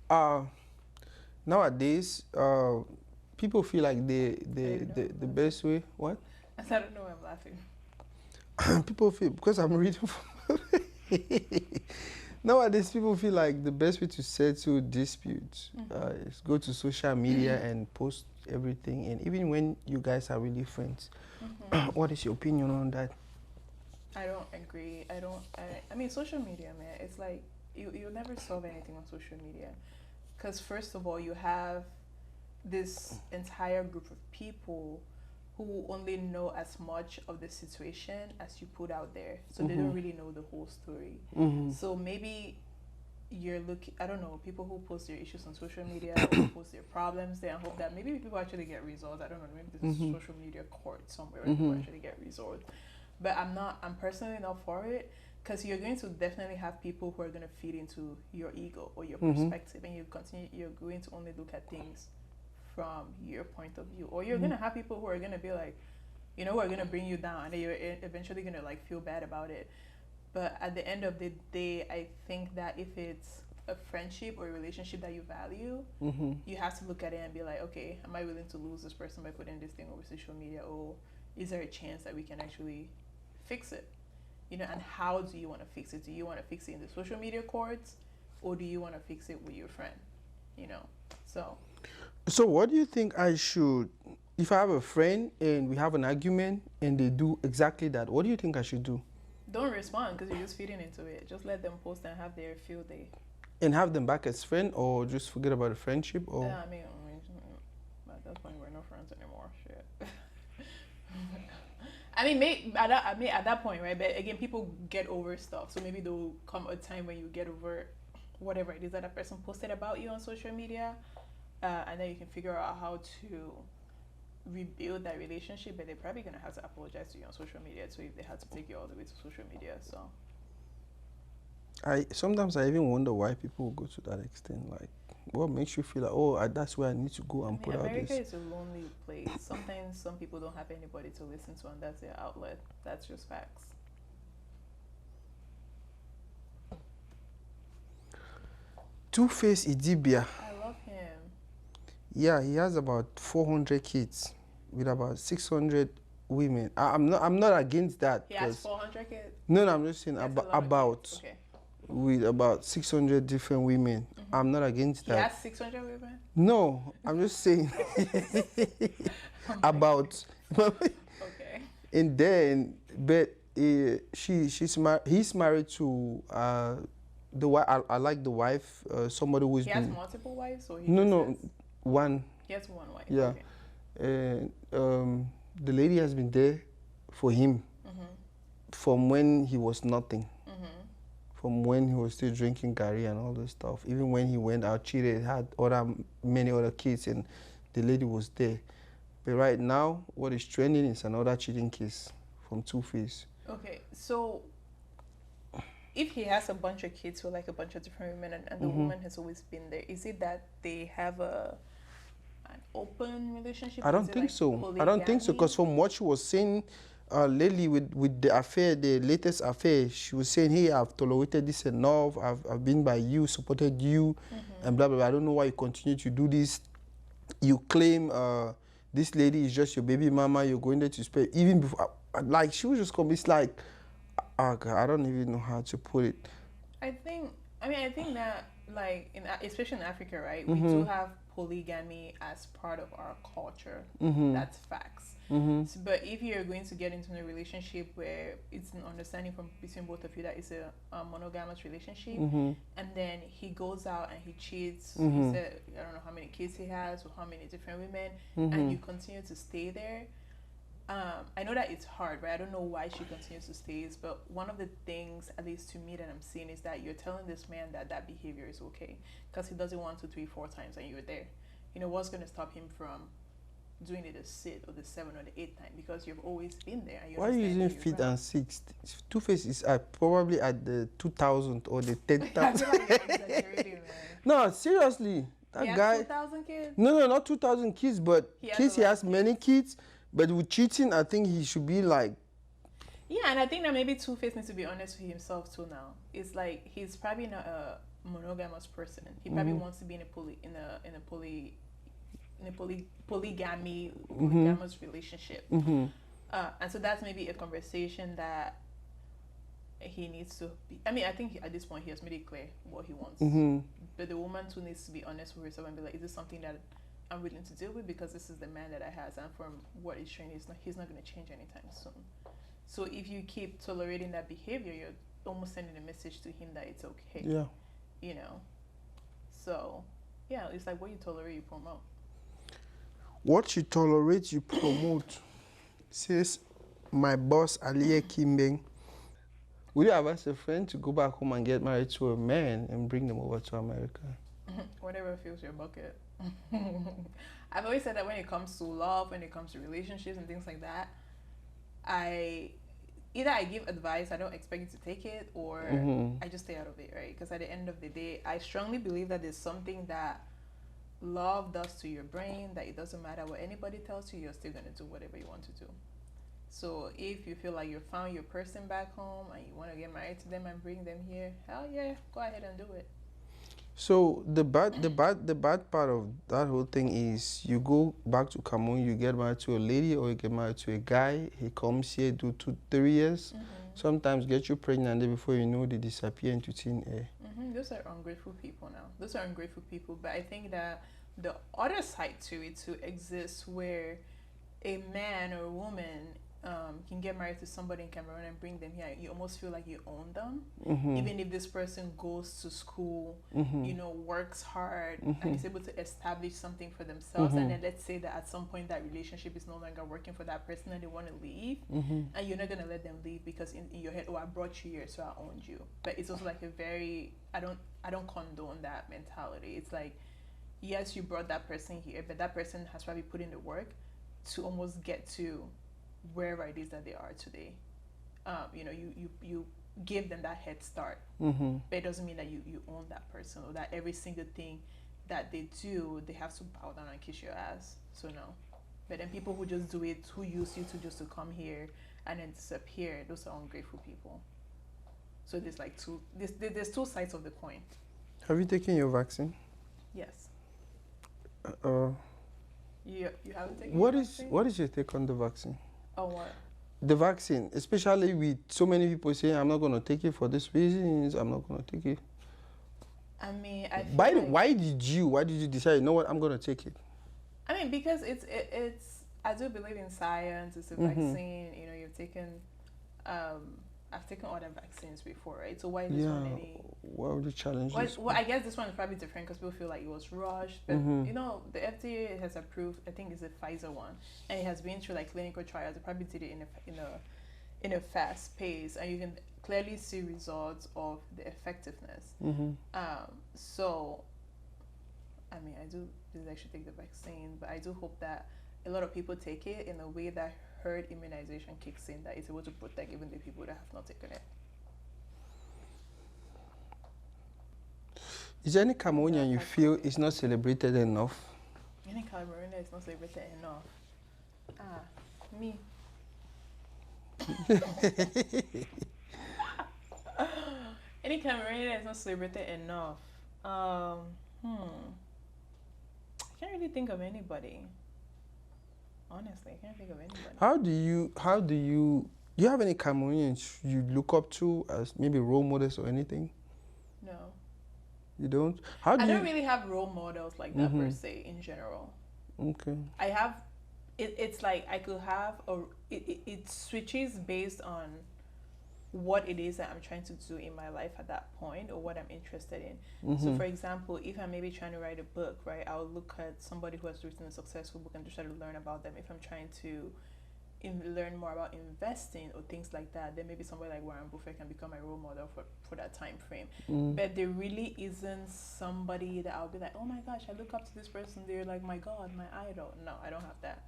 Uh, nowadays, people feel like the best way. What? I don't know why I'm laughing. People feel because I'm reading. Nowadays, people feel like the best way to settle disputes is go to social media and post everything. And even when you guys are really friends, what is your opinion on that? I don't agree. I mean, social media, man. It's like you'll never solve anything on social media, because first of all, you have this entire group of people who only know as much of the situation as you put out there, so they don't really know the whole story. So maybe you're looking, I don't know, people who post their issues on social media or who post their problems there and hope that maybe people actually get resolved. I don't know, maybe this is social media court somewhere where people actually get resolved. But I'm personally not for it, because you're going to definitely have people who are going to feed into your ego or your perspective, and you're going to only look at things from your point of view, or you're going to have people who are going to be like, you know, who are going to bring you down, and you're eventually going to like feel bad about it. But at the end of the day, I think that if it's a friendship or a relationship that you value, you have to look at it and be like, okay, am I willing to lose this person by putting this thing over social media, or is there a chance that we can actually fix it? You know, and how do you want to fix it? Do you want to fix it in the social media courts, or do you want to fix it with your friend? You know, So what do you think I should, if I have a friend and we have an argument and they do exactly that, what do you think I should do? don't respond because you're just feeding into it. Just let them post and have their field day. And have them back as friend, or just forget about the friendship? Or Yeah, I mean, at that point, we're not friends anymore. Shit. I mean, at that point, right? But again, people get over stuff. So maybe there'll come a time when you get over whatever it is that a person posted about you on social media, and then you can figure out how to rebuild that relationship. But they're probably gonna have to apologize to you on social media too if they had to take you all the way to social media. So I sometimes I even wonder why people go to that extent. Like, what makes you feel like, oh, that's where I need to go and put out America this? is a lonely place. Sometimes some people don't have anybody to listen to, and that's their outlet. That's just facts. Two-Face Idibia. I love him. Yeah, he has about 400 kids with about 600 women. I'm not against that. He has 400 kids. No, I'm just saying That's a lot of about kids. Okay. with about 600 different women. I'm not against He that. has 600 women. No, I'm just saying about. Okay. And then, but he's married to the wife. I like the wife. Somebody who's He has multiple wives, or he no just no has, one. he has one wife. Yeah. Okay. And the lady has been there for him from when he was nothing, from when he was still drinking gari and all this stuff. Even when he went out, cheated, had many other kids, and the lady was there. But right now, what is trending is another cheating case from Two-Face. Okay, so if he has a bunch of kids with like a bunch of different women, and the woman has always been there, is it that they have an open relationship? I don't think so. I don't think so, because from what she was saying lately with the affair, the latest affair, she was saying, hey, I've tolerated this enough, I've been by you, supported you, and blah, blah, blah. I don't know why you continue to do this. You claim this lady is just your baby mama, you're going there to spend, even before, like, she was just going to be like, oh God, I don't even know how to put it. I think that, like, especially in Africa, right, we do have polygamy as part of our culture. That's facts. But if you're going to get into a relationship where it's an understanding from between both of you that it's a monogamous relationship, and then he goes out and he cheats, he said, I don't know how many kids he has or how many different women, and you continue to stay there, I know that it's hard, right? I don't know why she continues to stay, but one of the things, at least to me, that I'm seeing is that you're telling this man that that behavior is okay because he does it 1, 2, 3, 4 times and you're there. You know, what's going to stop him from doing it the 6th or the 7th or the 8th time? Because you've always been there. And why are you using 5th and 6th? Two-Face is probably at the 2000 or the 10,000. I feel like you're exaggerating, man. No, seriously. That He guy. has 2,000 kids? No, not 2,000 kids, but he has many kids. But with cheating, I think he should be like Yeah, and I think that maybe Two-Face needs to be honest with himself too now. It's like he's probably not a monogamous person. He probably wants to be in a polygamy polygamous relationship. And so that's maybe a conversation that he needs to be. I mean, I think at this point he has made it clear what he wants. But the woman too needs to be honest with herself and be like, is this something that I'm willing to deal with, because this is the man that I have, and from what he's showing, he's not going to change anytime soon. So if you keep tolerating that behavior, you're almost sending a message to him that it's okay. Yeah. You know. So, yeah, it's like what you tolerate, you promote. What you tolerate, you promote. Says my boss, Alieh Kimbeng. Would you advise a friend to go back home and get married to a man and bring them over to America? Whatever fills your bucket. I've always said that when it comes to love, when it comes to relationships and things like that, I give advice, I don't expect you to take it, or I just stay out of it, right? Because at the end of the day, I strongly believe that there's something that love does to your brain, that it doesn't matter what anybody tells you, you're still going to do whatever you want to do. So if you feel like you found your person back home and you want to get married to them and bring them here, hell yeah, go ahead and do it. So the bad part of that whole thing is you go back to Cameroon, you get married to a lady or you get married to a guy. He comes here, do 2-3 years, sometimes get you pregnant, and before you know, they disappear into thin air. Those are ungrateful people now. Those are ungrateful people. But I think that the other side to it too exists, where a man or a woman can get married to somebody in Cameroon and bring them here. You almost feel like you own them, even if this person goes to school, you know, works hard and is able to establish something for themselves. And then let's say that at some point that relationship is no longer working for that person and they want to leave, and you're not going to let them leave because in your head, oh, I brought you here, so I owned you. But it's also like a very, I don't condone that mentality. It's like, yes, you brought that person here, but that person has probably put in the work to almost get to wherever it is that they are today. You know, you give them that head start, but it doesn't mean that you own that person, or that every single thing that they do, they have to bow down and kiss your ass. So no. But then people who just do it, who use you to come here and then disappear, those are ungrateful people. So there's like there's two sides of the coin. Have you taken your vaccine? Yes. You haven't taken your vaccine? What is your take on the vaccine? Oh, what? The vaccine, especially with so many people saying, I'm not going to take it for these reasons, I'm not going to take it. I mean, why did you decide, you know what, I'm going to take it? I mean, because it's I do believe in science. It's a vaccine. You know, you've taken, I've taken other vaccines before, right? So why this one any? What would you challenge this? Well, I guess this one is probably different because people feel like it was rushed. But you know, the FDA has approved, I think it's a Pfizer one, and it has been through like clinical trials. They probably did it in a fast pace, and you can clearly see results of the effectiveness. So, I mean, I do believe I should take the vaccine, but I do hope that a lot of people take it in a way that herd immunization kicks in, that it's able to protect even the people that have not taken it. Is there any Cameroonian you feel is not celebrated enough? Any Cameroonian is not celebrated enough? Me. Any Cameroonian is not celebrated enough? I can't really think of anybody. Honestly, I can't think of anybody. How do you have any Cameroonians you look up to as maybe role models or anything? No. You don't? I don't really have role models like that per se in general. Okay. I have, it's like I could have, it switches based on what it is that I'm trying to do in my life at that point, or what I'm interested in. So for example, if I'm maybe trying to write a book, right, I'll look at somebody who has written a successful book and just try to learn about them. If I'm trying to learn more about investing or things like that, then maybe somebody like Warren Buffett can become my role model for that time frame. But there really isn't somebody that I'll be like, oh my gosh, I look up to this person, they're like my god, my idol. No, I don't have that.